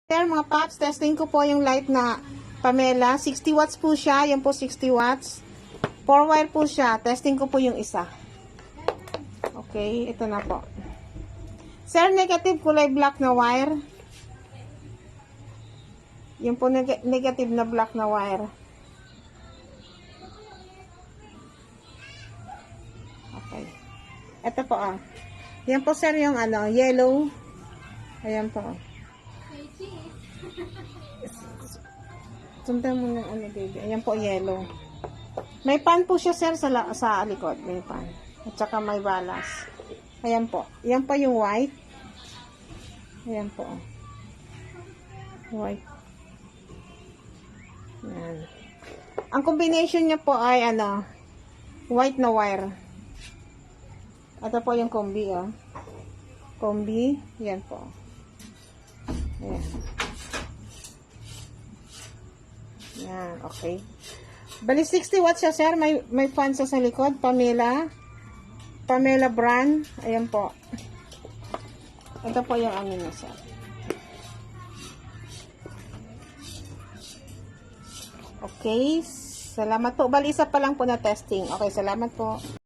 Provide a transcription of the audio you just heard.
Sir, mga paps, testing ko po yung light na Pamela. 60 watts po siya. Yan po 60 watts. 4 wire po siya. Testing ko po yung isa. Okay, ito na po. Sir, negative kulay black na wire. Yan po negative na black na wire. Okay. Ito po ah. Yan po sir yung ano, yellow. Ayan po. Sundan mo ng ano baby. Ayan po yellow. May pan po siya sir sa likod. May pan. At saka may balas. Ayan po. Ayan po yung white. Ayan po. White. Ayan. Ang combination niya po ay ano, white na wire. Ito po yung combi oh. Combi. Ayan po. Ayan. Yan, okay. Bali 60 watts siya, sir. May fan sa likod. Pamela brand. Ayan po. Ito po yung ano niya, sir. Okay. Salamat po. Bali isa pa lang po na testing. Okay, salamat po.